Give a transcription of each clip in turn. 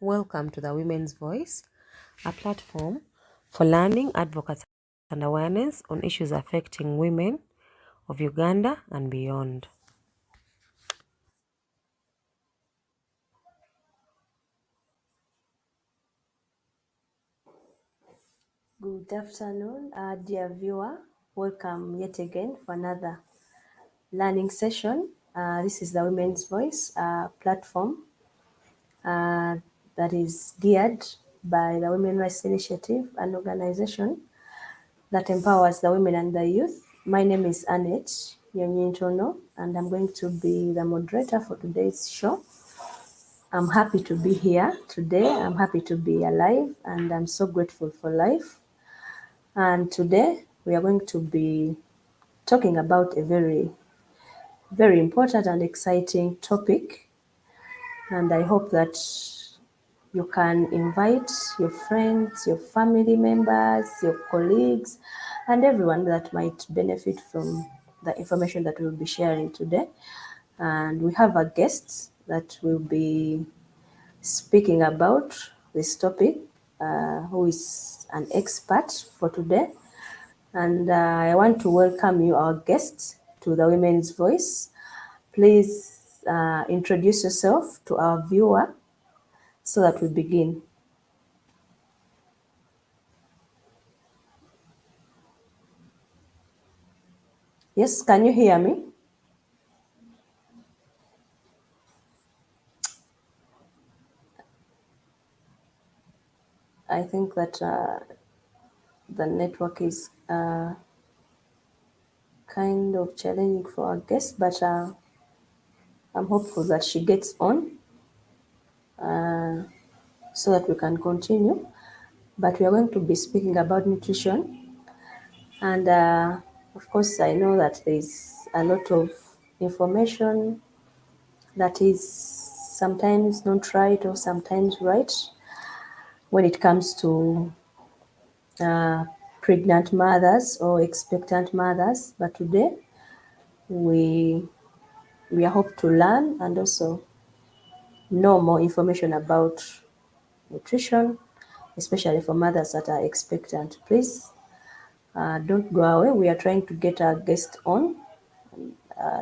Welcome to the Women's Voice, a platform for learning, advocacy, and awareness on issues affecting women of Uganda and beyond. Good afternoon, dear viewer. Welcome yet again for another learning session. This is the Women's Voice platform that is geared by the Women Rights Initiative, an organization that empowers the women and the youth. My name is Annette Nyonyintono, and I'm going to be the moderator for today's show. I'm happy to be here today. I'm happy to be alive, and I'm so grateful for life. And today we are going to be talking about a very, very important and exciting topic. And I hope that you can invite your friends, your family members, your colleagues, and everyone that might benefit from the information that we'll be sharing today. And we have a guest that will be speaking about this topic, who is an expert for today. And I want to welcome you, our guest, to the Women's Voice. Please introduce yourself to our viewer so that we begin. Yes, can you hear me? I think that the network is kind of challenging for our guest, but I'm hopeful that she gets on so that we can continue. But we are going to be speaking about nutrition. And of course, I know that there's a lot of information that is sometimes not right or sometimes right when it comes to uh, pregnant mothers or expectant mothers. But today we are hope to learn and also know more information about nutrition, especially for mothers that are expectant. Please don't go away. We are trying to get our guest on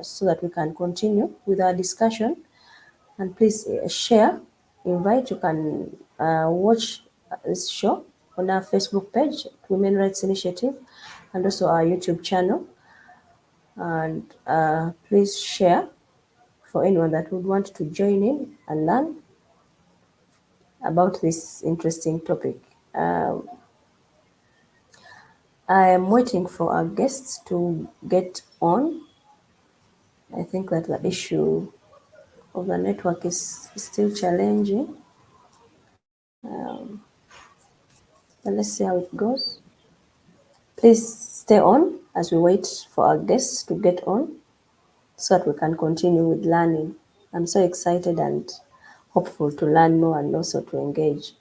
so that we can continue with our discussion. And please share, invite. You can watch this show on our Facebook page, Women Rights Initiative, and also our YouTube channel. And please share for anyone that would want to join in and learn about this interesting topic. I am waiting for our guests to get on. I think that the issue of the network is still challenging. But let's see how it goes. Please stay on as we wait for our guests to get on so that we can continue with learning. I'm so excited and hopeful to learn more and also to engage.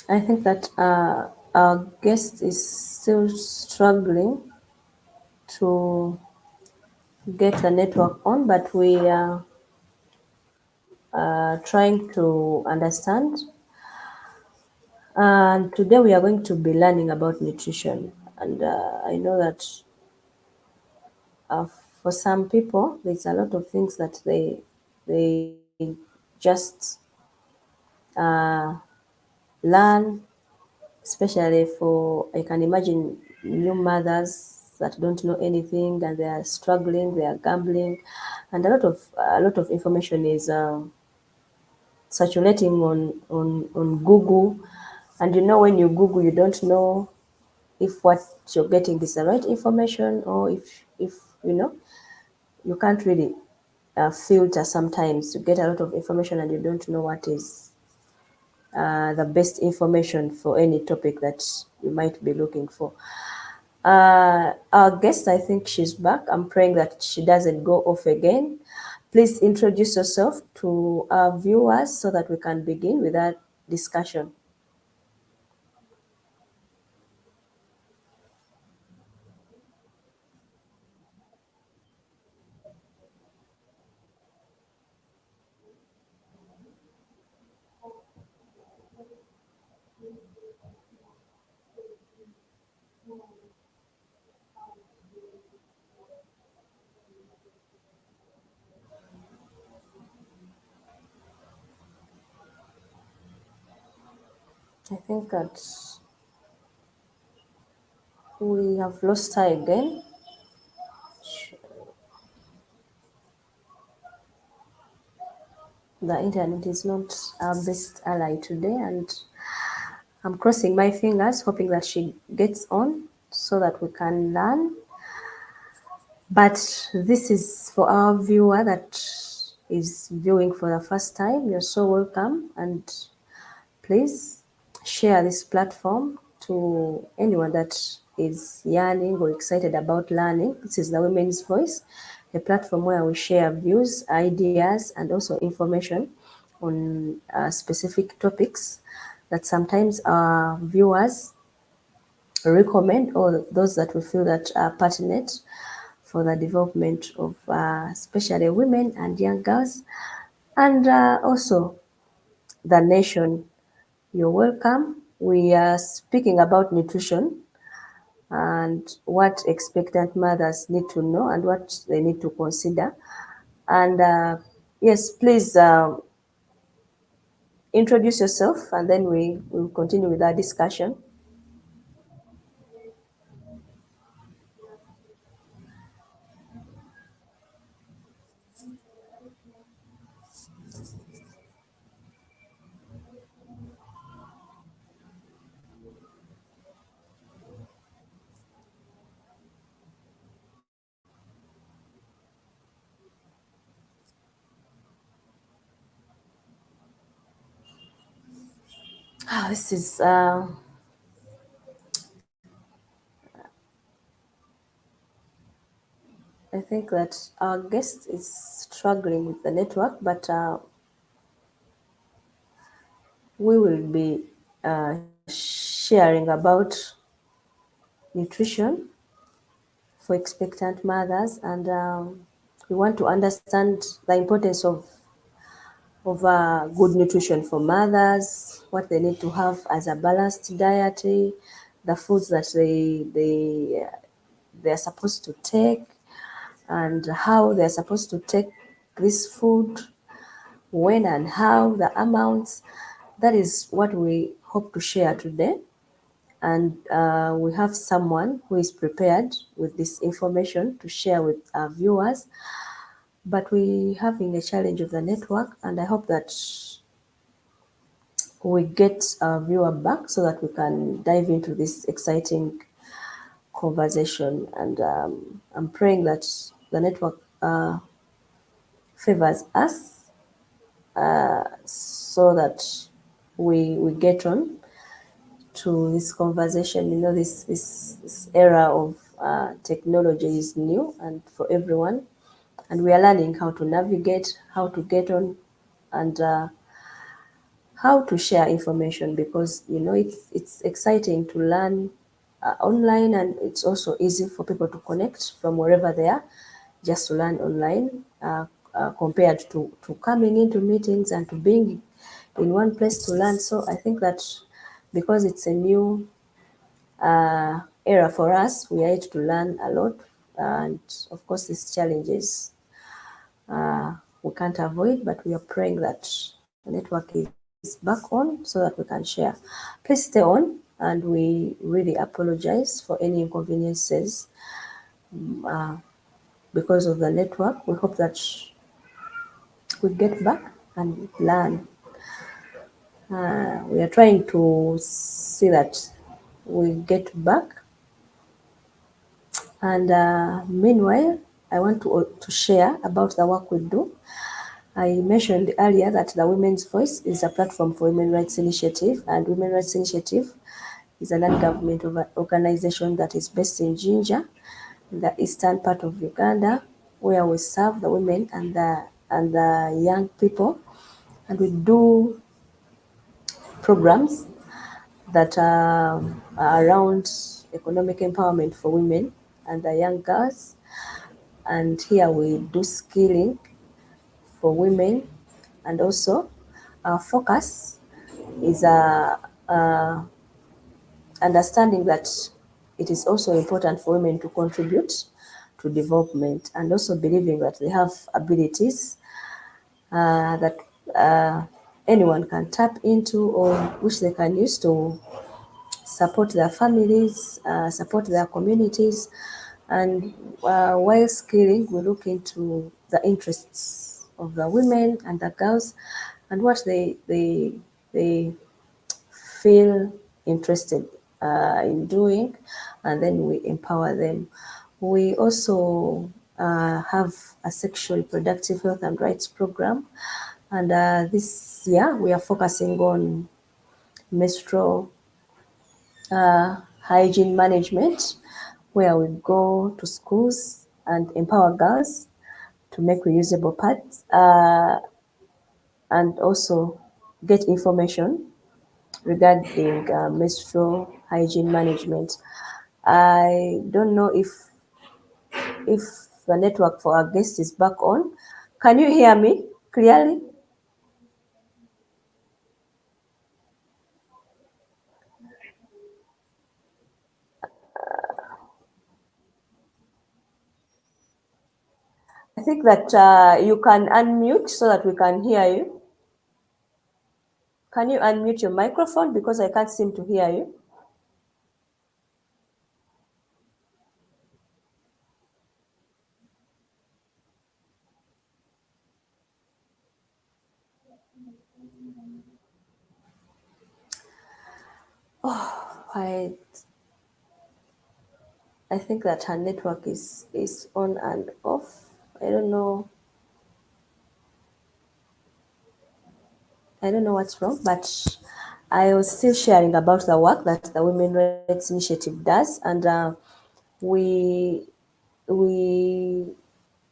I think that our guest is still struggling to get the network on, but we are trying to understand. And today we are going to be learning about nutrition. And I know that uh, for some people, there's a lot of things that they just learn, especially for, I can imagine, new mothers that don't know anything and they are struggling, they are gambling, and a lot of information is circulating on Google. And when you Google, you don't know if what you're getting is the right information, or if you can't really filter sometimes. You get a lot of information and you don't know what is the best information for any topic that you might be looking for. Our guest, I think she's back. I'm praying that she doesn't go off again. Please introduce yourself to our viewers so that we can begin with our discussion. I think that we have lost her again. The internet is not our best ally today, and I'm crossing my fingers, hoping that she gets on so that we can learn. But this is for our viewer that is viewing for the first time. You're so welcome, and please share this platform to anyone that is yearning or excited about learning. This is the Women's Voice, a platform where we share views, ideas, and also information on specific topics that sometimes our viewers recommend, or those that we feel that are pertinent for the development of especially women and young girls, and also the nation. You're welcome. We are speaking about nutrition and what expectant mothers need to know and what they need to consider. And yes, please introduce yourself, and then we will continue with our discussion. This is, I think that our guest is struggling with the network, but we will be sharing about nutrition for expectant mothers, and we want to understand the importance of good nutrition for mothers, what they need to have as a balanced diet, the foods that they are supposed to take, and how they are supposed to take this food, when and how, the amounts. That is what we hope to share today. And we have someone who is prepared with this information to share with our viewers. But we having a challenge of the network, and I hope that we get our viewer back so that we can dive into this exciting conversation. And I'm praying that the network favors us so that we get on to this conversation. You know, this era of technology is new and for everyone, and we are learning how to navigate, how to get on, and how to share information, because you know it's exciting to learn online, and it's also easy for people to connect from wherever they are just to learn online, compared to coming into meetings and to being in one place to learn. So I think that because it's a new era for us, we are able to learn a lot, and of course these challenges we can't avoid, but we are praying that the network is back on so that we can share. Please stay on, and we really apologize for any inconveniences because of the network. We hope that we get back and learn. We are trying to see that we get back, and meanwhile, I want to share about the work we do. I mentioned earlier that the Women's Voice is a platform for women rights initiative, and women rights initiative is a non-government organization that is based in Jinja, in the eastern part of Uganda, where we serve the women and the young people, and we do programs that are around economic empowerment for women and the young girls. And here we do skilling for women, and also our focus is understanding that it is also important for women to contribute to development, and also believing that they have abilities that uh, anyone can tap into, or which they can use to support their families, support their communities. And while skilling, we look into the interests of the women and the girls, and what they feel interested in doing, and then we empower them. We also have a sexual reproductive health and rights program, and this year we are focusing on menstrual hygiene management, where we go to schools and empower girls to make reusable pads, and also get information regarding menstrual hygiene management. I don't know if the network for our guest is back on. Can you hear me clearly? I think that you can unmute so that we can hear you. Can you unmute your microphone, because I can't seem to hear you? I I think that her network is on and off. I don't know. I don't know what's wrong, but I was still sharing about the work that the Women Rights Initiative does, and we we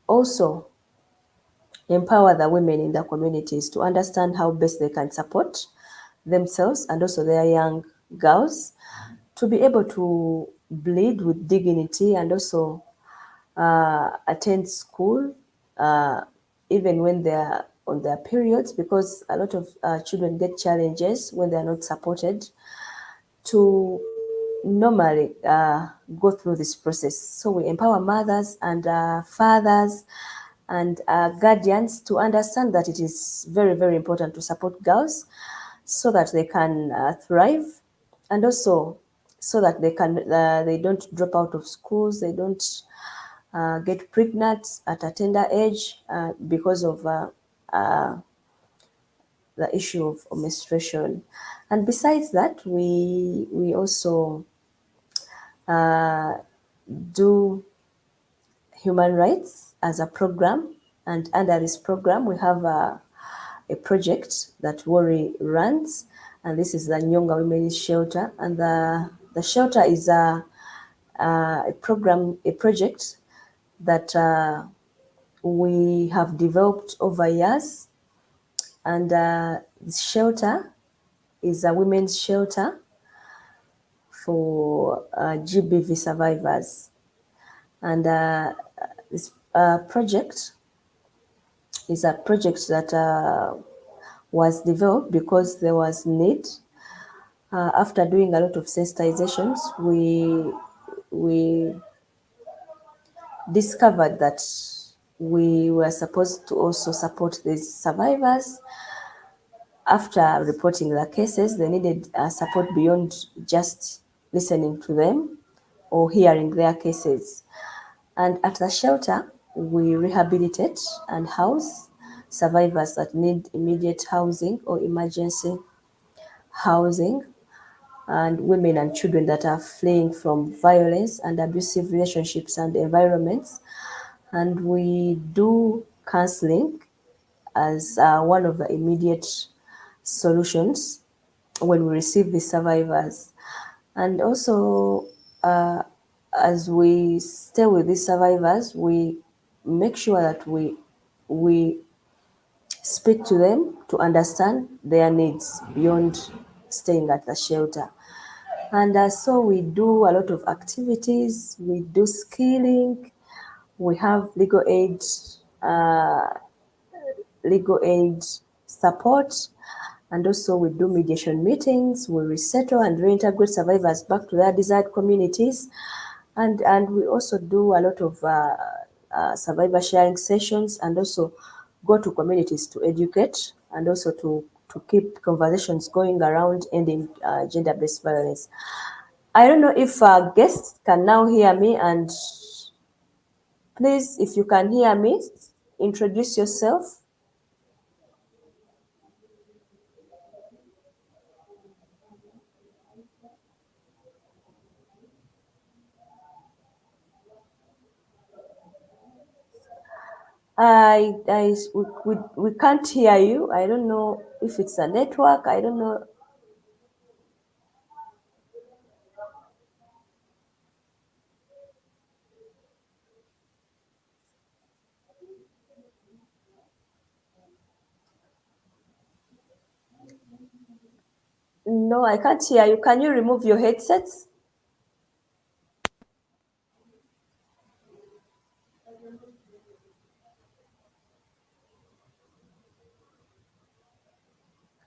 also empower the women in the communities to understand how best they can support themselves and also their young girls to be able to bleed with dignity, and also attend school even when they're on their periods, because a lot of children get challenges when they're not supported to normally go through this process. So we empower mothers and fathers and guardians to understand that it is very, very important to support girls so that they can thrive, and also so that they don't drop out of schools, they don't get pregnant at a tender age because of the issue of menstruation. And besides that, we also do human rights as a program, and under this program we have a project that Worry runs, and this is the Nyonga Women's Shelter, and the shelter is a program, a project that we have developed over years, and this shelter is a women's shelter for GBV survivors. And this project is a project that was developed because there was need. After doing a lot of sensitizations, we discovered that we were supposed to also support these survivors. After reporting their cases, they needed support beyond just listening to them or hearing their cases. And at the shelter, we rehabilitate and house survivors that need immediate housing or emergency housing, and women and children that are fleeing from violence and abusive relationships and environments. And we do counseling as one of the immediate solutions when we receive the survivors. And also, uh, as we stay with these survivors, we make sure that we speak to them to understand their needs beyond staying at the shelter. And so we do a lot of activities, we do skilling, we have uh, legal aid support, and also we do mediation meetings, we resettle and reintegrate survivors back to their desired communities. And we also do a lot of survivor sharing sessions, and also go to communities to educate, and also to keep conversations going around ending gender-based violence. I don't know if our guests can now hear me, and please, if you can hear me, introduce yourself. We can't hear you. I don't know if it's a network. I don't know. No, I can't hear you. Can you remove your headsets?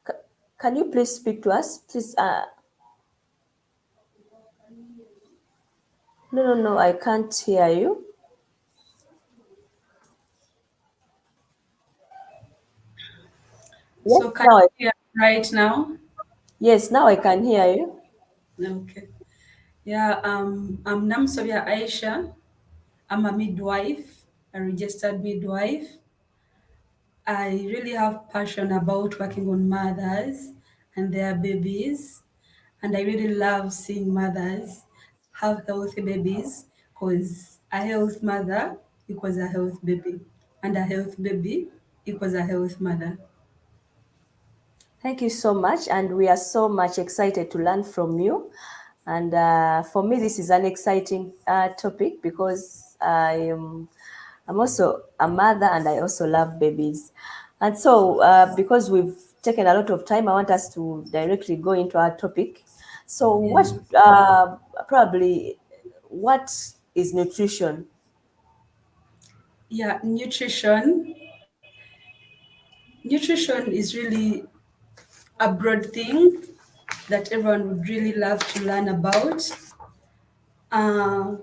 C- Can you please speak to us? Please. No, no, no. I can't hear you. Yes, So can now. you hear me right now? Yes, now I can hear you. Okay. Yeah, I'm Namsovia Aisha. I'm a midwife, a registered midwife. I really have passion about working on mothers and their babies. And I really love seeing mothers have healthy babies because a health mother equals a health baby. And a health baby equals a health mother. Thank you so much, and we are so much excited to learn from you. And for me, this is an exciting topic because I'm also a mother and I also love babies. And so, because we've taken a lot of time, I want us to directly go into our topic. So, Yeah. probably what is nutrition? Yeah, nutrition is really a broad thing that everyone would really love to learn about. Uh,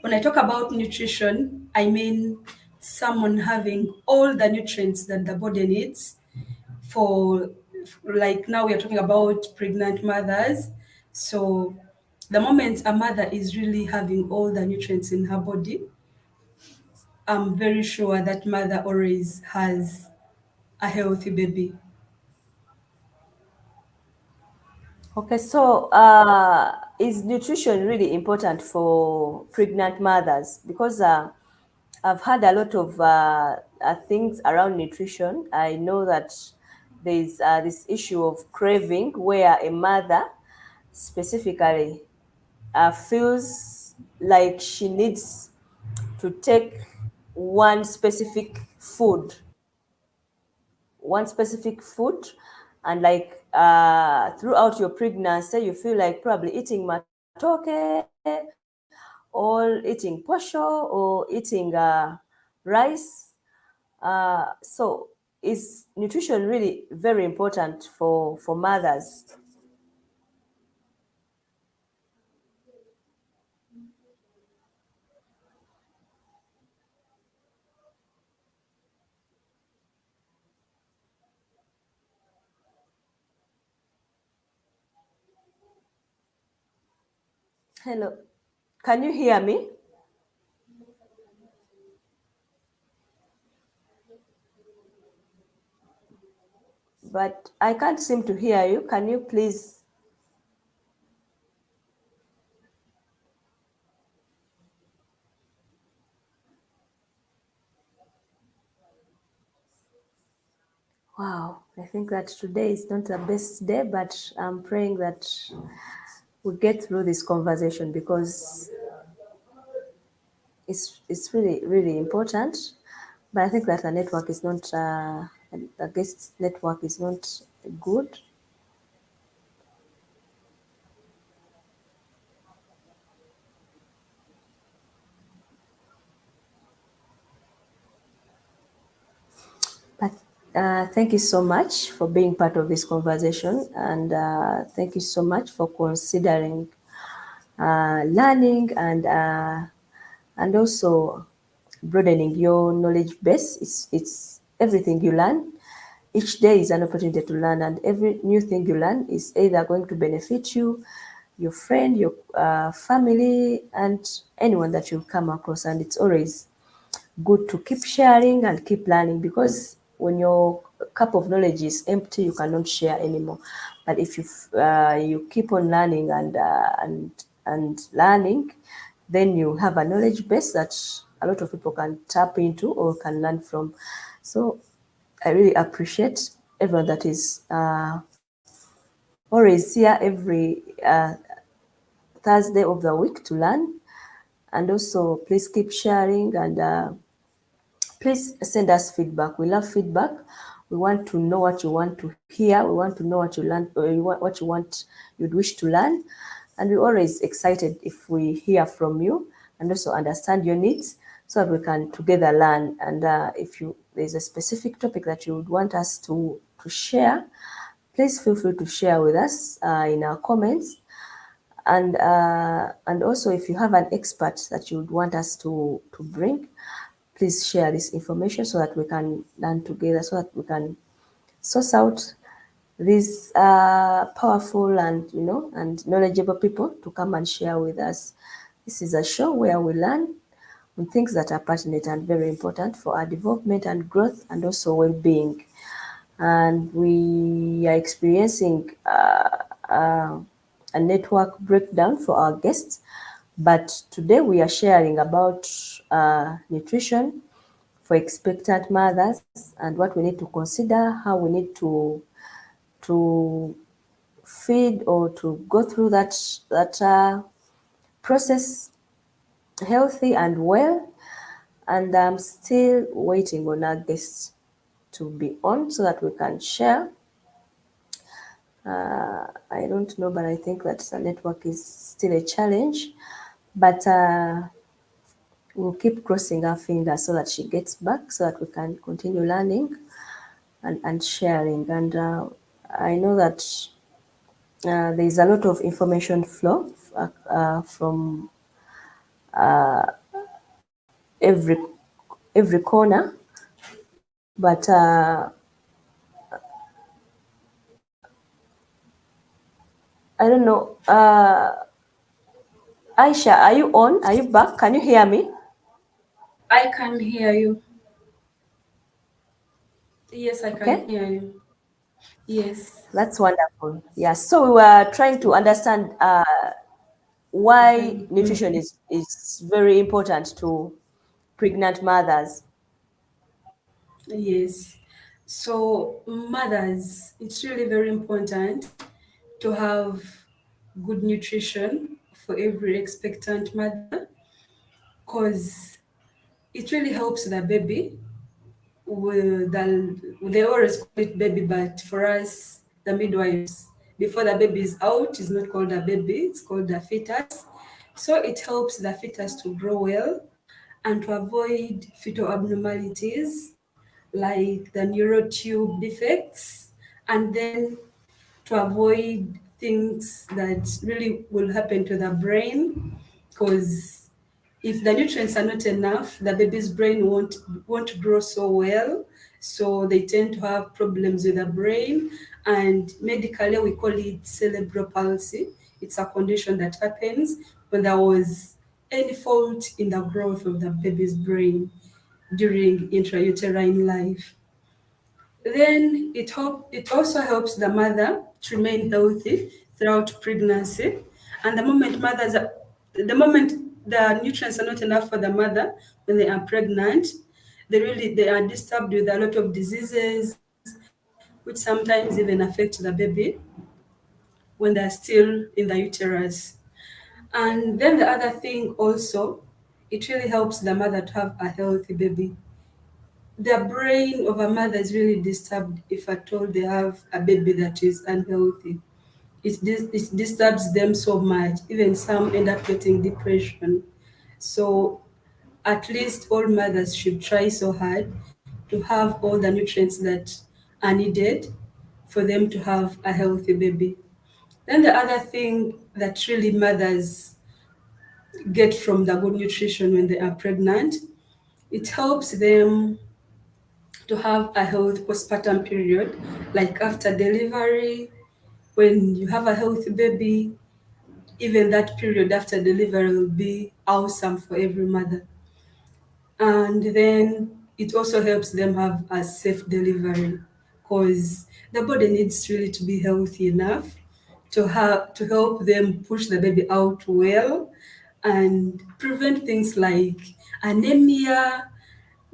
when I talk about nutrition, I mean someone having all the nutrients that the body needs for, like now we are talking about pregnant mothers. So the moment a mother is really having all the nutrients in her body, I'm very sure that mother always has a healthy baby. Okay, so is nutrition really important for pregnant mothers? Because I've had a lot of things around nutrition. I know that there's this issue of craving where a mother specifically feels like she needs to take one specific food, one specific food, and like throughout your pregnancy you feel like probably eating matoke or eating posho or eating rice. So is nutrition really very important for mothers? Hello, can you hear me? But I can't seem to hear you. Can you please? Wow, I think that today is not the best day, but I'm praying that we get through this conversation, because it's really really important. But I think that the network is not the guest network is not good. But thank you so much for being part of this conversation, and thank you so much for considering learning and also broadening your knowledge base. It's everything you learn. Each day is an opportunity to learn, and every new thing you learn is either going to benefit you, your friend, your family, and anyone that you come across. And it's always good to keep sharing and keep learning, because when your cup of knowledge is empty, you cannot share anymore. But if you keep on learning and learning, then you have a knowledge base that a lot of people can tap into or can learn from. So I really appreciate everyone that is always here every Thursday of the week to learn. And also, please keep sharing, and please send us feedback. We love feedback. We want to know what you want to hear. We want to know what you learn, or what you want, you'd wish to learn. And we're always excited if we hear from you and also understand your needs, so that we can together learn. And if there's a specific topic that you would want us to share, please feel free to share with us in our comments. And also, if you have an expert that you would want us to bring, please share this information so that we can learn together, so that we can source out these powerful and and knowledgeable people to come and share with us. This is a show where we learn on things that are pertinent and very important for our development and growth, and also well-being. And we are experiencing a network breakdown for our guests, but today we are sharing about nutrition for expectant mothers, and what we need to consider, how we need to feed or to go through that process healthy and well. And I'm still waiting on our guests to be on so that we can share. I don't know, but I think that the network is still a challenge. But we'll keep crossing our fingers so that she gets back, so that we can continue learning and sharing. And I know that there is a lot of information flow from every corner, but I don't know. Aisha, are you on? Are you back? Can you hear me? I can hear you. Yes, I can Okay, hear you. Yes. that's wonderful. Yeah, so we were trying to understand why nutrition is very important to pregnant mothers. Yes. So, mothers, it's really very important to have good nutrition for every expectant mother, because it really helps the baby. They always call it baby, but for us, the midwives, before the baby is out, is not called a baby, it's called a fetus. So it helps the fetus to grow well and to avoid fetal abnormalities like the neurotube defects, and then to avoid things that really will happen to the brain, because if the nutrients are not enough, the baby's brain won't grow so well. So they tend to have problems with the brain, and medically we call it cerebral palsy. It's a condition that happens when there was any fault in the growth of the baby's brain during intrauterine life. Then it also helps the mother to remain healthy throughout pregnancy. And the moment the nutrients are not enough for the mother when they are pregnant, they are disturbed with a lot of diseases, which sometimes even affect the baby. when they're still in the uterus. And then the other thing also, it really helps the mother to have a healthy baby. The brain of a mother is really disturbed if at all they have a baby that is unhealthy. It disturbs them so much. Even some end up getting depression. So at least all mothers should try so hard to have all the nutrients that are needed for them to have a healthy baby. Then the other thing that really mothers get from the good nutrition when they are pregnant, it helps them to have a healthy postpartum period, like after delivery, when you have a healthy baby, even that period after delivery will be awesome for every mother. And then it also helps them have a safe delivery because the body needs really to be healthy enough to help them push the baby out well and prevent things like anemia,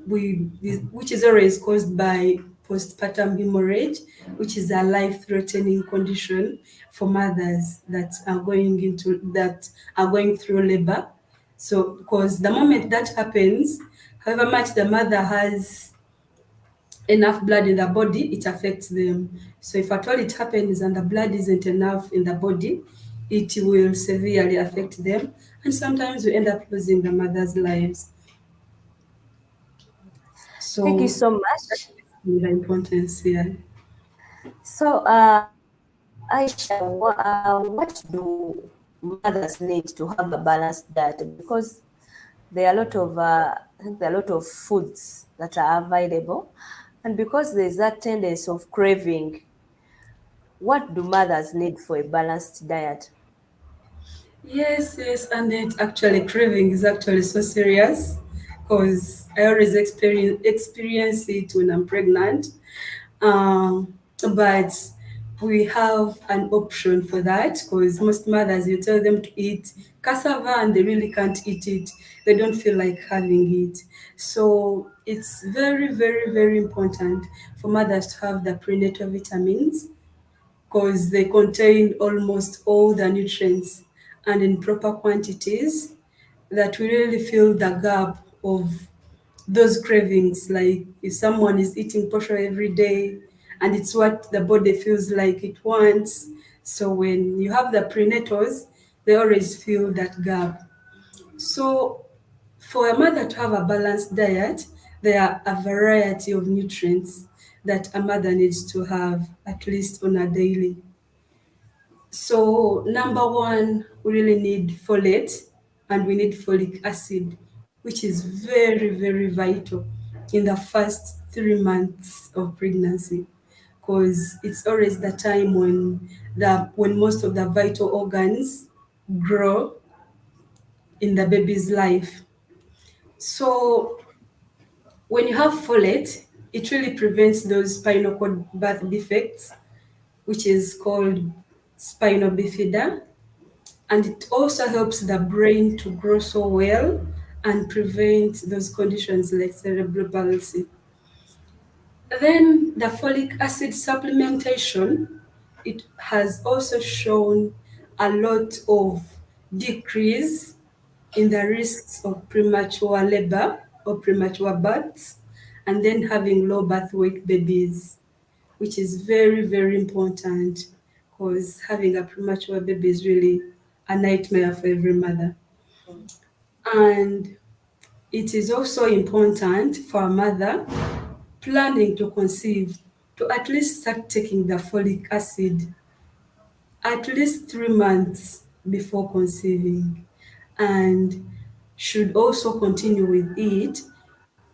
which is always caused by postpartum hemorrhage, which is a life-threatening condition for mothers that are going through labor. So, because the moment that happens, however much the mother has enough blood in the body, it affects them. So, if at all it happens and the blood isn't enough in the body, it will severely affect them, and sometimes we end up losing the mother's lives. Thank you So so that's much. basically the importance here. So, Aisha, what do mothers need to have a balanced diet? Because there are a lot of, I think there are a lot of foods that are available, and because there's that tendency of craving, what do mothers need for a balanced diet? Yes, yes, and it actually craving is actually so serious because I always experience it when I'm pregnant. But we have an option for that because most mothers, you tell them to eat cassava and they really can't eat it. They don't feel like having it. So it's very, very, very important for mothers to have the prenatal vitamins because they contain almost all the nutrients and in proper quantities that will really fill the gap of those cravings. Like if someone is eating posho every day and it's what the body feels like it wants. So when you have the prenatals, they always fill that gap. So for a mother to have a balanced diet, there are a variety of nutrients that a mother needs to have at least on a daily. So, number one, we really need folate and we need folic acid, which is very, very vital in the first 3 months of pregnancy because it's always the time when most of the vital organs grow in the baby's life. So when you have folate, it really prevents those spinal cord birth defects, which is called spinal bifida, and it also helps the brain to grow so well and prevent those conditions like cerebral palsy. Then the folic acid supplementation, it has also shown a lot of decrease in the risks of premature labor or premature births, and then having low birth weight babies, which is very, very important because having a premature baby is really a nightmare for every mother. And it is also important for a mother planning to conceive to at least start taking the folic acid at least 3 months before conceiving and should also continue with it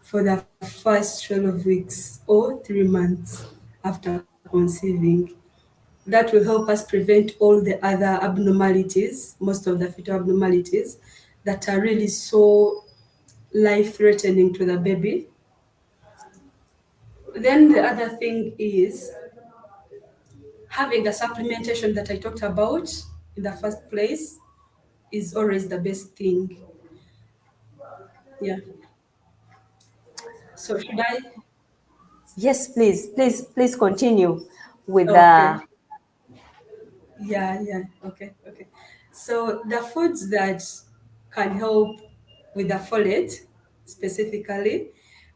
for the first 12 weeks or 3 months after conceiving. That will help us prevent all the other abnormalities, most of the fetal abnormalities that are really so life threatening to the baby. Then the other thing is having the supplementation that I talked about in the first place is always the best thing. Yeah. So should I? Yes, please continue with Okay. Yeah. Okay. So the foods that can help with the folate specifically,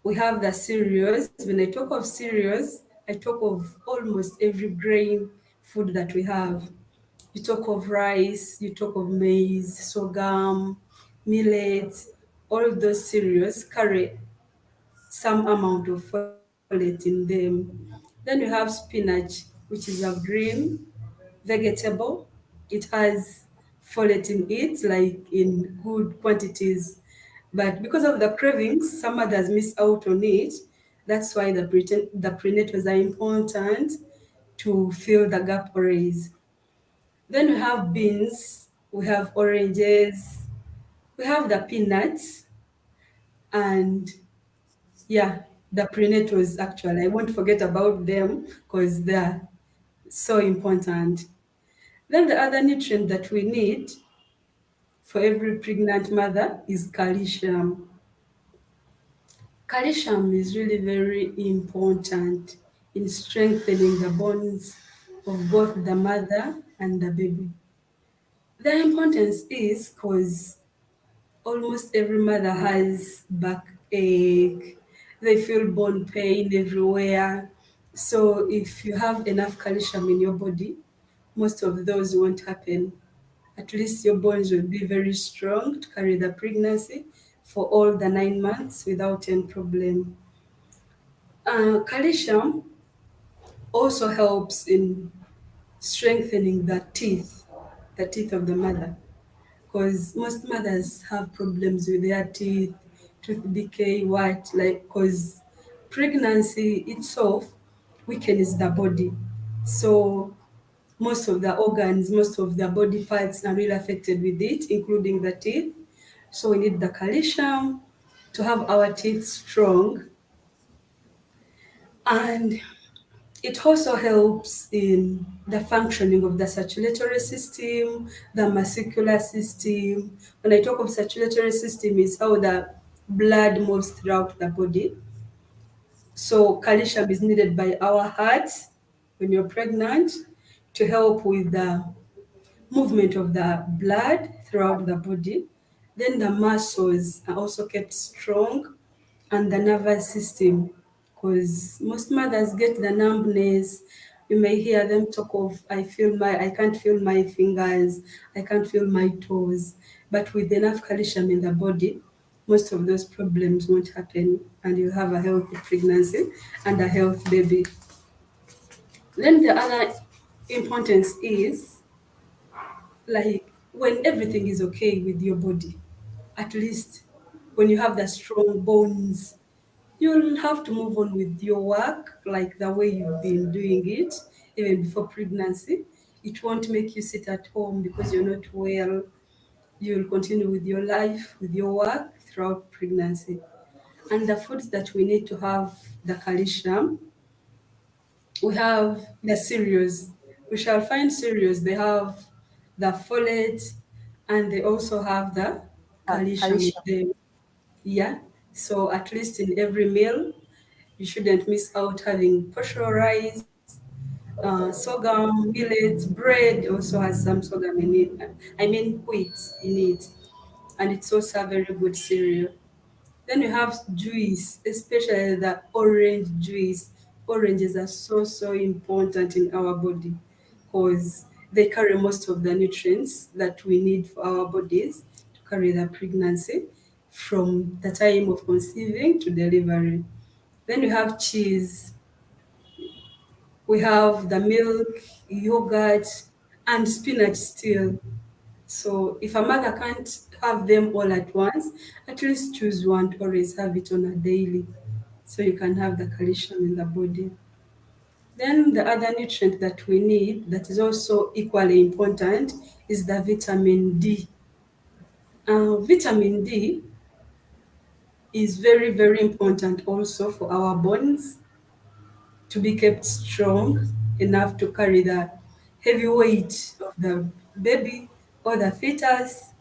we have the cereals. When I talk of cereals, I talk of almost every grain food that we have. You talk of rice, you talk of maize, sorghum, millet, all of those cereals carry some amount of folate in them. Then you have spinach, which is a green vegetable. It has folate in it, like in good quantities. But because of the cravings, some others miss out on it. That's why the prenatals are important to fill the gap always. Then we have beans, we have oranges, we have the peanuts, and yeah, the prenatals actually. I won't forget about them because they're so important. Then the other nutrient that we need for every pregnant mother is calcium. Calcium is really very important in strengthening the bones of both the mother and the baby. The importance is because almost every mother has backache, they feel bone pain everywhere. So if you have enough calcium in your body, most of those won't happen. At least your bones will be very strong to carry the pregnancy for all the 9 months without any problem. Calcium also helps in strengthening the teeth of the mother, because most mothers have problems with their teeth, tooth decay, what, like, because pregnancy itself weakens the body. So most of the organs, most of the body parts are really affected with it, including the teeth. So we need the calcium to have our teeth strong. And it also helps in the functioning of the circulatory system, the muscular system. When I talk of circulatory system, is how the blood moves throughout the body. So calcium is needed by our heart when you're pregnant to help with the movement of the blood throughout the body. Then the muscles are also kept strong, and the nervous system, because most mothers get the numbness. You may hear them talk of, I can't feel my fingers, I can't feel my toes. But with enough calcium in the body, most of those problems won't happen, and you have a healthy pregnancy and a healthy baby. Then the other importance is, like, when everything is okay with your body, at least when you have the strong bones, you'll have to move on with your work like the way you've been doing it even before pregnancy. It won't make you sit at home because you're not well. You'll continue with your life, with your work throughout pregnancy. And the foods that we need to have the calcium, we have the cereals. We shall find cereals. They have the folate, and they also have the calcium in Calcium. them. Yeah. So at least in every meal, you shouldn't miss out having partial rice, sorghum, millet, bread also has some sorghum in it. I mean wheat in it. And it's also a very good cereal. Then you have juice, especially the orange juice. Oranges are so important in our body because they carry most of the nutrients that we need for our bodies to carry the pregnancy from the time of conceiving to delivery. Then you have cheese, we have the milk, yogurt, and spinach still. So if a mother can't have them all at once, at least choose one to always have it on a daily so you can have the calcium in the body. Then the other nutrient that we need that is also equally important is the vitamin D. Vitamin D is very important also for our bones to be kept strong enough to carry the heavy weight of the baby or the fetus.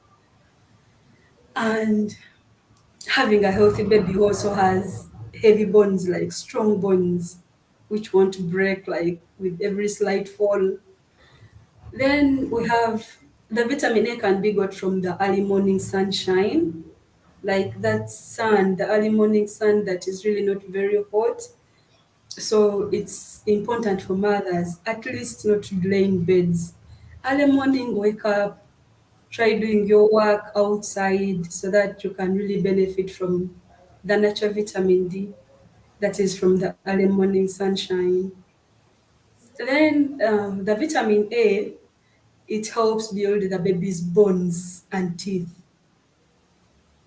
And having a healthy baby who also has heavy bones, like strong bones, which won't break like with every slight fall. Then we have the vitamin A can be got from the early morning sunshine, like that sun, the early morning sun that is really not very hot. So it's important for mothers, at least not to delay in beds. Early morning, wake up, try doing your work outside so that you can really benefit from the natural vitamin D that is from the early morning sunshine. Then the vitamin A, it helps build the baby's bones and teeth.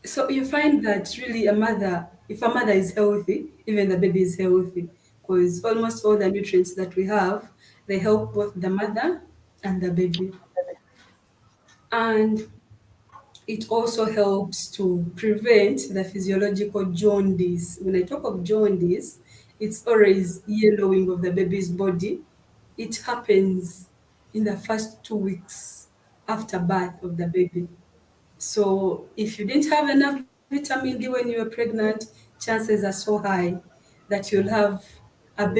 So you find that really if a mother is healthy, even the baby is healthy, because almost all the nutrients that we have, they help both the mother and the baby. And it also helps to prevent the physiological jaundice. When I talk of jaundice, it's always yellowing of the baby's body. It happens in the first 2 weeks after birth of the baby. So if you didn't have enough vitamin D when you were pregnant, chances are so high that you'll have a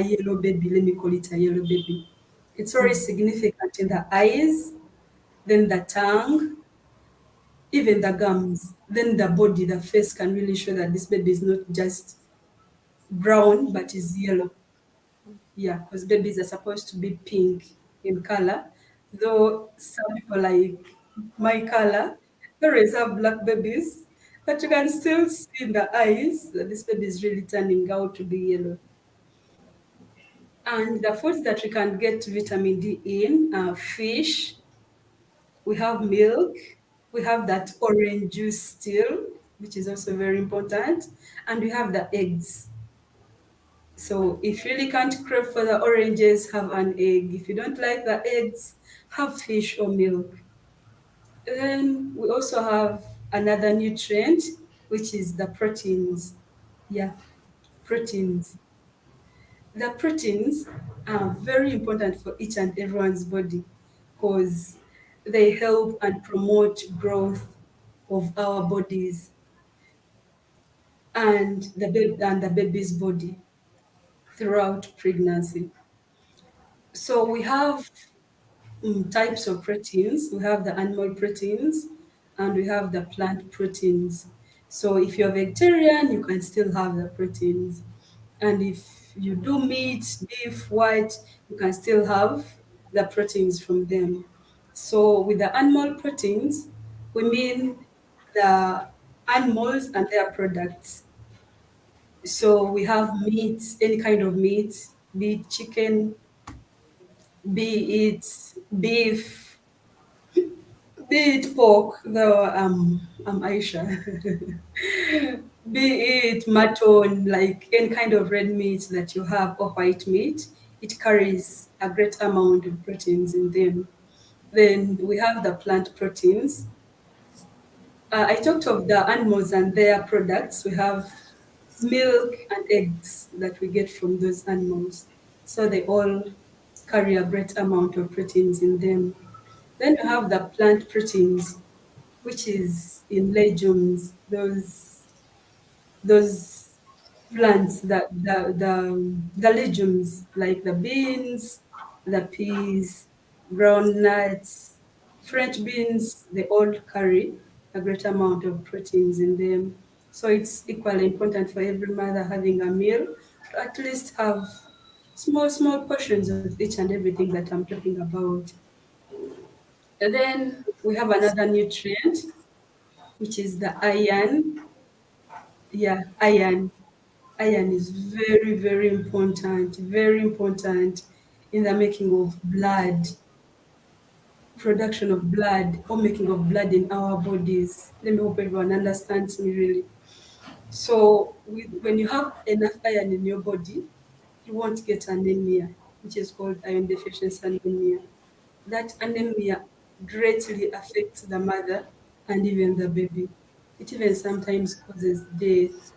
yellow baby. Let me call it a yellow baby. It's very significant in the eyes, then the tongue, even the gums, then the body, the face can really show that this baby is not just brown, but is yellow. Yeah, because babies are supposed to be pink in color, though some people like my color, they always have black babies, but you can still see in the eyes that this baby is really turning out to be yellow. And the foods that we can get vitamin D in are fish, we have milk, we have that orange juice still, which is also very important, and we have the eggs. So if you really can't crave for the oranges, have an egg. If you don't like the eggs, have fish or milk. Then we also have another nutrient, which is the proteins. Yeah, proteins. The proteins are very important for each and everyone's body because they help and promote growth of our bodies and the baby's body throughout pregnancy. So we have types of proteins. We have the animal proteins and we have the plant proteins. So if you're vegetarian, you can still have the proteins. And if you do meat, beef, white, you can still have the proteins from them. So with the animal proteins, we mean the animals and their products. So we have meat, any kind of meat, be it chicken, be it beef, be it pork, though I'm Aisha, be it mutton, like any kind of red meat that you have or white meat, it carries a great amount of proteins in them. Then we have the plant proteins. I talked of the animals and their products. We have milk and eggs that we get from those animals. So they all carry a great amount of proteins in them. Then you have the plant proteins, which is in legumes, those plants that the legumes like the beans, the peas, groundnuts, French beans, they all carry a great amount of proteins in them. So it's equally important for every mother having a meal to at least have small portions of each and everything that I'm talking about. And then we have another nutrient, which is the iron. Yeah, iron. Iron is very important in the making of blood, production of blood, or making of blood in our bodies. Let me hope everyone understands me really. So, when you have enough iron in your body, you won't get anemia, which is called iron deficiency anemia. That anemia greatly affects the mother and even the baby. It even sometimes causes death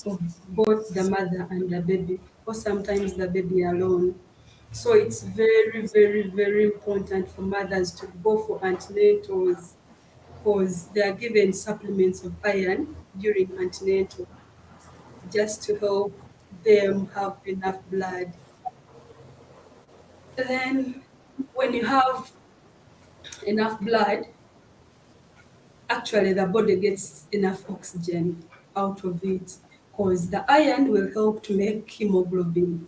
of both the mother and the baby, or sometimes the baby alone. So it's very important for mothers to go for antenatals because they are given supplements of iron during antenatal just to help them have enough blood. Then When you have enough blood, actually the body gets enough oxygen out of it because the iron will help to make hemoglobin.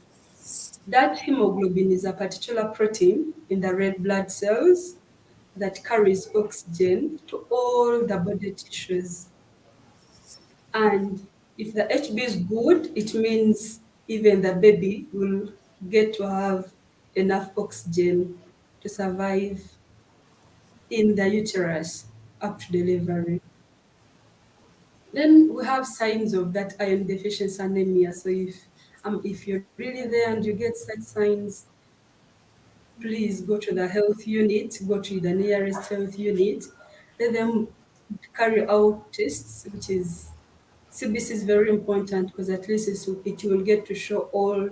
That hemoglobin is a particular protein in the red blood cells that carries oxygen to all the body tissues. And if the HB is good, it means even the baby will get to have enough oxygen to survive in the uterus up to delivery. Then we have signs of that iron deficiency anemia. So if you're really there and you get such signs, please go to the health unit, go to the nearest health unit, let them carry out tests, which is CBC is very important because at least it will get to show all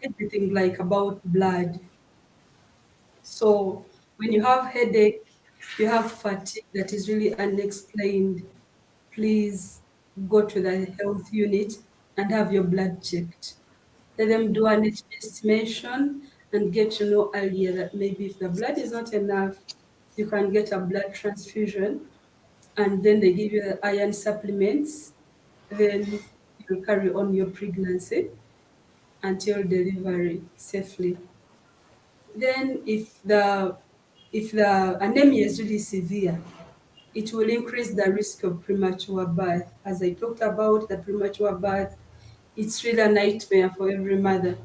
everything like about blood. So when you have headache, you have fatigue that is really unexplained, please go to the health unit and have your blood checked. Let them do an estimation and get to know earlier that maybe if the blood is not enough, you can get a blood transfusion and then they give you the iron supplements. Then you'll carry on your pregnancy until delivery safely. Then if the anemia is really severe, it will increase the risk of premature birth. As I talked about, the premature birth, it's really a nightmare for every mother.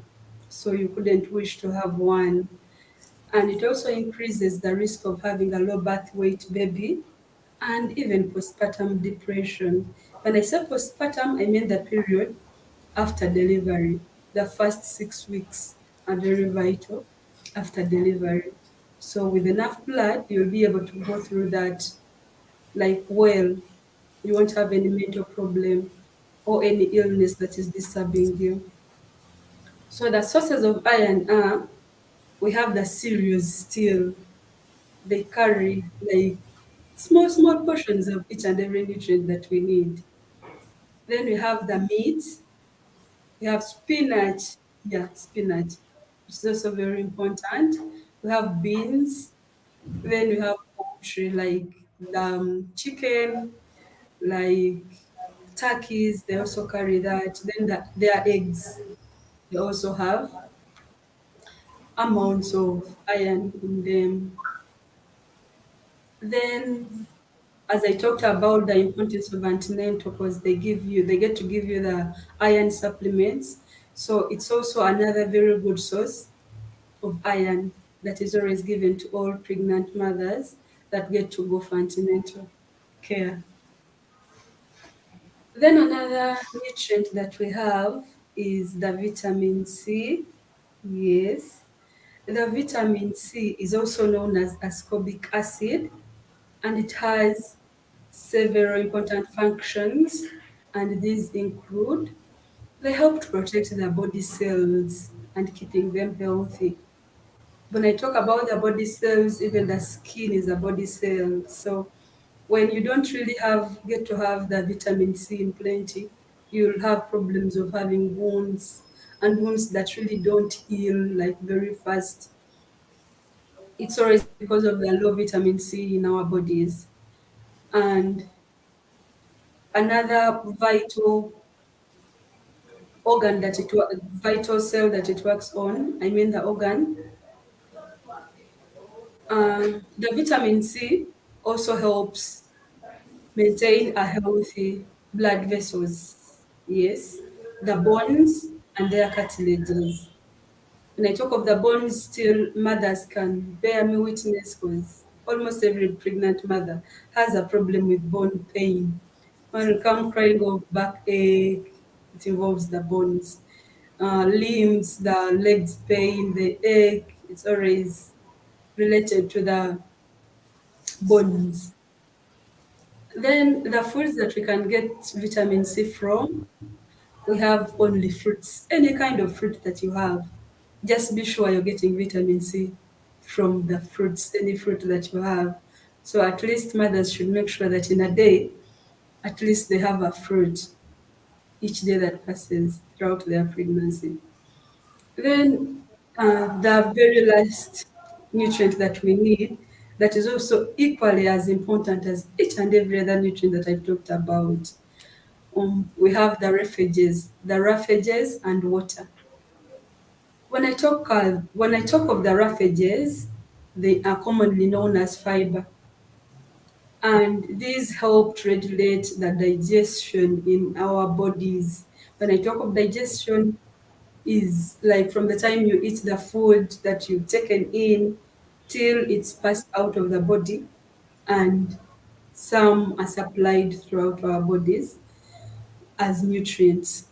So you couldn't wish to have one. And it also increases the risk of having a low birth weight baby and even postpartum depression. When I say postpartum, I mean the period after delivery. The first 6 weeks are very vital after delivery. So with enough blood, you'll be able to go through that like well. You won't have any mental problem or any illness that is disturbing you. So the sources of iron are we have the cereals still. They carry like small portions of each and every nutrient that we need. Then we have the meat, we have spinach, yeah, spinach, which is also very important. We have beans, then we have poultry like chicken, like turkeys, they also carry that. Then their eggs, they also have amounts of iron in them. Then, as I talked about the importance of antenatal, because they get to give you the iron supplements. So it's also another very good source of iron that is always given to all pregnant mothers that get to go for antenatal care. Then another nutrient that we have is the vitamin C. Yes. The vitamin C is also known as ascorbic acid, and it has several important functions, and these include they help to protect the body cells and keeping them healthy. When I talk about the body cells, even the skin is a body cell. So when you don't really get to have the vitamin C in plenty, you'll have problems of having wounds and wounds that really don't heal like very fast. It's always because of the low vitamin C in our bodies. And another vital cell that it works on, I mean the organ, the vitamin C also helps maintain a healthy blood vessels. Yes, the bones and their cartilages. When I talk of the bones, still mothers can bear me witness because almost every pregnant mother has a problem with bone pain. When you come crying of backache, it involves the bones. Limbs, the legs pain, the ache, it's always related to the bones. Then the foods that we can get vitamin C from, we have only fruits, any kind of fruit that you have. Just be sure you're getting vitamin C from the fruits, any fruit that you have. So at least mothers should make sure that in a day, at least they have a fruit each day that passes throughout their pregnancy. Then The very last nutrient that we need, that is also equally as important as each and every other nutrient that I've talked about. We have the refuges and water. When I talk of the refuges, they are commonly known as fiber, and these help to regulate the digestion in our bodies. When I talk of digestion, is like from the time you eat the food that you've taken in till it's passed out of the body, and some are supplied throughout our bodies as nutrients.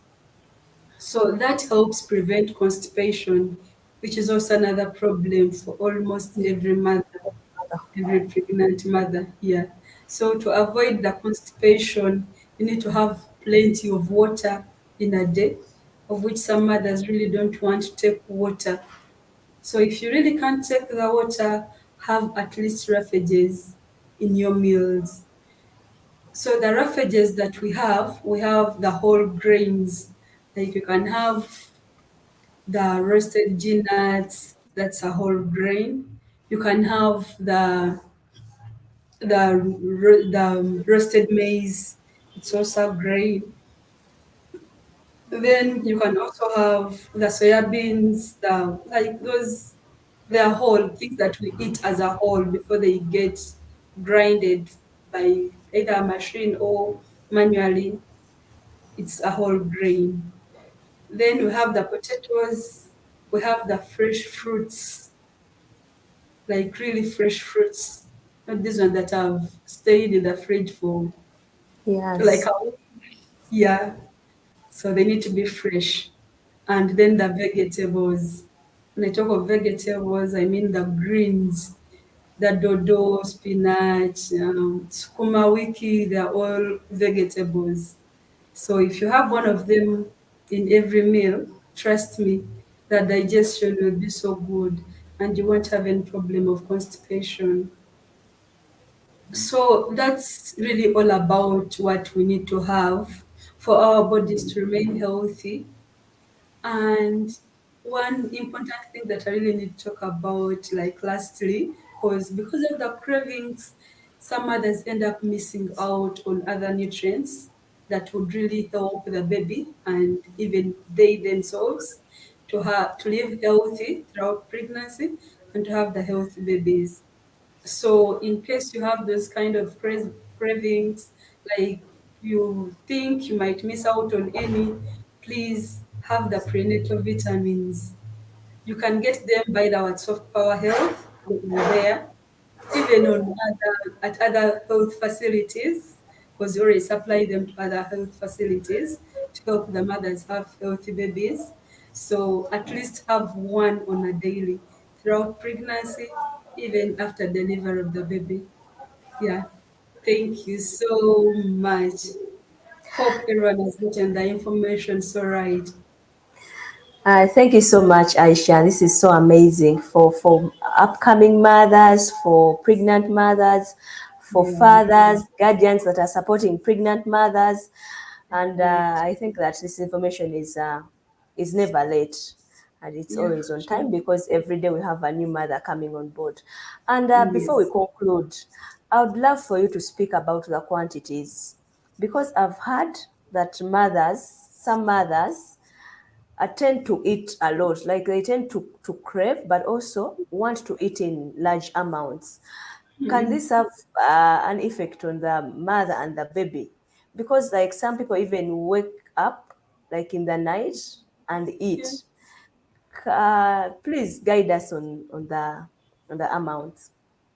So that helps prevent constipation, which is also another problem for almost every mother, every pregnant mother here. So to avoid the constipation, you need to have plenty of water in a day, of which some mothers really don't want to take water. So if you really can't take the water, have at least refuges in your meals. So the refuges that we have the whole grains. Like you can have the roasted nuts, that's a whole grain. You can have the roasted maize, it's also grain. Then you can also have the soya beans, the like those they are whole things that we eat as a whole before they get grinded by either a machine or manually. It's a whole grain. Then we have the potatoes, we have the fresh fruits, like really fresh fruits, not these ones that have stayed in the fridge for like Yes. a week. Yeah, so they need to be fresh. And then the vegetables. When I talk of vegetables, I mean the greens, the dodo, spinach, sukuma wiki, they're all vegetables. So if you have one of them in every meal, trust me, the digestion will be so good and you won't have any problem of constipation. So that's really all about what we need to have for our bodies to remain healthy. And one important thing that I really need to talk about, like lastly, because of the cravings, some mothers end up missing out on other nutrients that would really help the baby and even they themselves to live healthy throughout pregnancy and to have the healthy babies. So, in case you have those kind of cravings, like you think you might miss out on any, please have the prenatal vitamins. You can get them by our Soft Power Health. They are there, even at other health facilities, because we already supply them to other health facilities to help the mothers have healthy babies. So at least have one on a daily throughout pregnancy, even after delivery of the baby. Yeah. Thank you so much. Hope everyone has gotten the information so right. Thank you so much, Aisha. This is so amazing for upcoming mothers, for pregnant mothers, for Yeah. fathers, guardians that are supporting pregnant mothers, and Right. I think that this information is never late, and it's Yeah, always on time true. because every day we have a new mother coming on board. And before we Yes. conclude, I would love for you to speak about the quantities because I've heard that some mothers tend to eat a lot, like they tend to crave, but also want to eat in large amounts. Can this have an effect on the mother and the baby? Because like some people even wake up like in the night and Yeah. eat. Please guide us on the amounts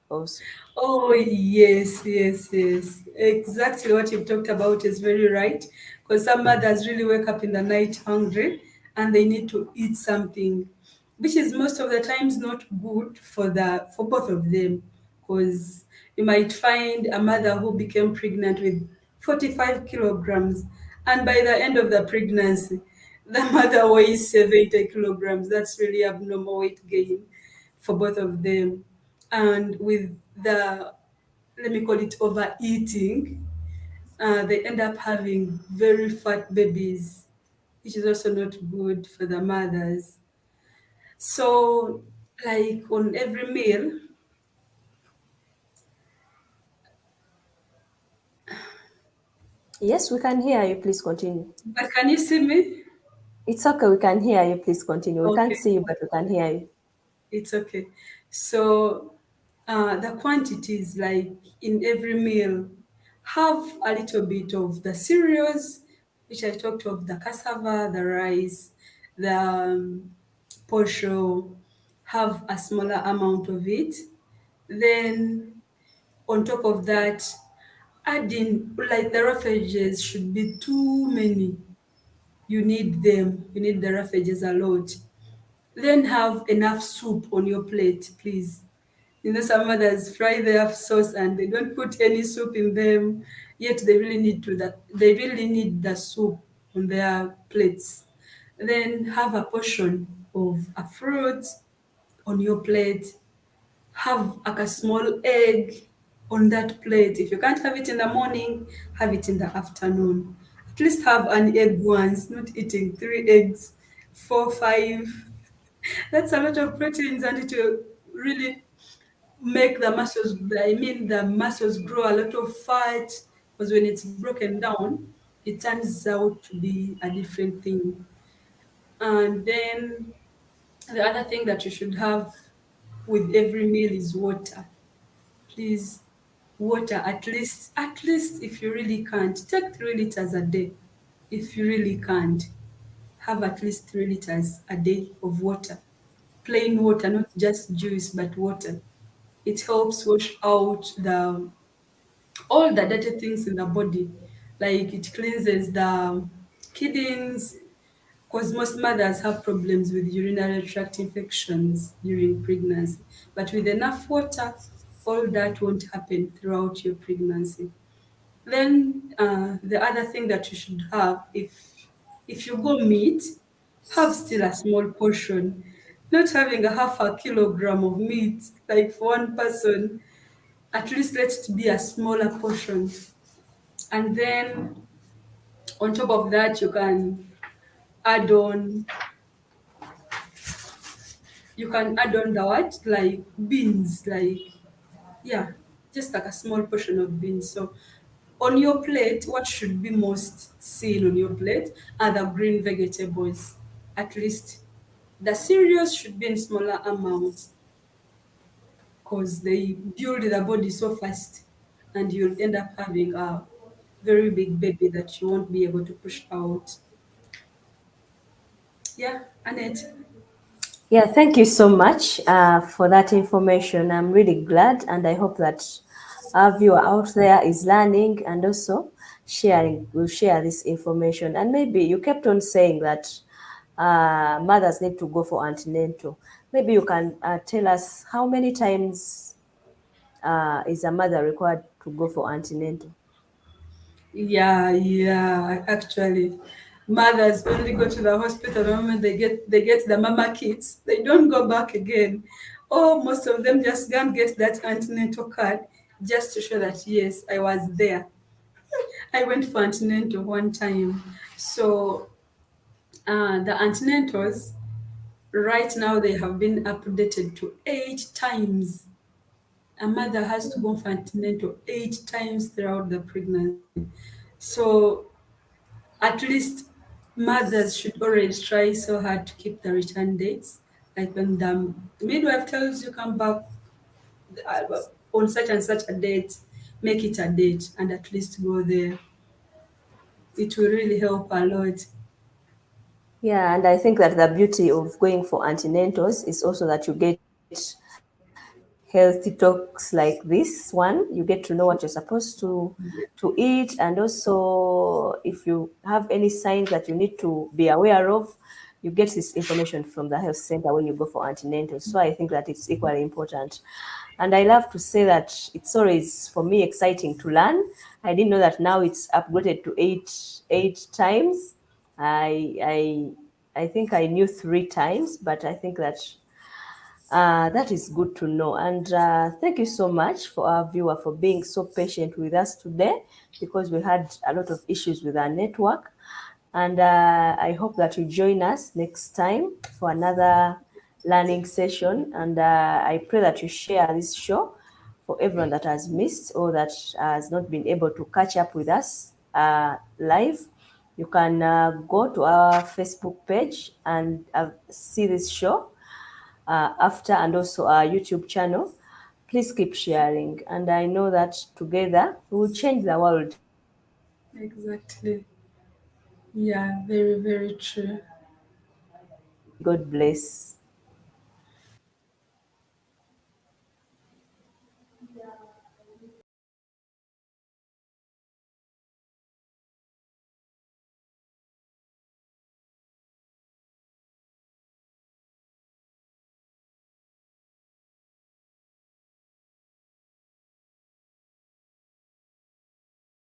also. Oh, yes, yes, yes. Exactly what you've talked about is very right. Because some mothers really wake up in the night hungry and they need to eat something, which is most of the times not good for both of them. Because you might find a mother who became pregnant with 45 kilograms, and by the end of the pregnancy, the mother weighs 70 kilograms. That's really abnormal weight gain for both of them. And with the, let me call it overeating, they end up having very fat babies, which is also not good for the mothers. So, like on every meal, Yes, we can hear you. Please continue. but can you see me? It's okay. We can hear you. Please continue. We can't Okay, see you, but we can hear you. it's okay. So, the quantities, like in every meal, have a little bit of the cereals, which I talked of, the cassava, the rice, the posho, have a smaller amount of it. Then on top of that, adding like the refuges should be too many. You need them. You need the refuges a lot. Then have enough soup on your plate, please. You know, some mothers fry their sauce and they don't put any soup in them, yet they really need the soup on their plates. Then have a portion of a fruit on your plate. Have like a small egg on that plate. If you can't have it in the morning, have it in the afternoon. At least have an egg once, not eating 3 eggs, four, five. That's a lot of proteins and it will really make the muscles grow a lot of fat because when it's broken down, it turns out to be a different thing. And then the other thing that you should have with every meal is water. Please, water at least if you really can't, take 3 liters a day. If you really can't, have at least 3 liters a day of water. Plain water, not just juice, but water. It helps wash out the all the dirty things in the body. Like it cleanses the kidneys, because most mothers have problems with urinary tract infections during pregnancy. But with enough water, all that won't happen throughout your pregnancy. Then the other thing that you should have, if you go meat, have still a small portion. Not having a half a kilogram of meat, like for one person, at least let it be a smaller portion. And then on top of that, add on you can add on the what? Like beans, like yeah, just like a small portion of beans. So on your plate, what should be most seen on your plate are the green vegetables. At least the cereals should be in smaller amounts because they build the body so fast and you'll end up having a very big baby that you won't be able to push out. Yeah, Annette. Yeah, thank you so much for that information. I'm really glad, and I hope that our viewer out there is learning and also will share this information. And maybe you kept on saying that mothers need to go for antenatal. Maybe you can tell us how many times is a mother required to go for antenatal? Yeah, yeah. Actually, mothers only go to the hospital the moment they get the mama kits. They don't go back again. Or most of them just go and get that antenatal card just to show that yes, I was there. I went for antenatal one time. So the antenatals right now they have been updated to 8 times. A mother has to go for antenatal 8 times throughout the pregnancy. So at least mothers should always try so hard to keep the return dates. Like when the midwife tells you come back on such and such a date, make it a date and at least go there. It will really help a lot. Yeah, and I think that the beauty of going for antenatals is also that you get healthy talks like this one. You get to know what you're supposed to eat, and also if you have any signs that you need to be aware of, you get this information from the health center when you go for antenatal. So I think that it's equally important. And I love to say that it's always for me exciting to learn. I didn't know that now it's upgraded to eight times. I think I knew 3 times, but I think that that is good to know. And thank you so much for our viewer for being so patient with us today, because we had a lot of issues with our network. And I hope that you join us next time for another learning session. And I pray that you share this show for everyone that has missed or that has not been able to catch up with us live. You can go to our Facebook page and see this show after, and also our YouTube channel. Please keep sharing. And I know that together we will change the world. Exactly. Yeah, very, very true. God bless.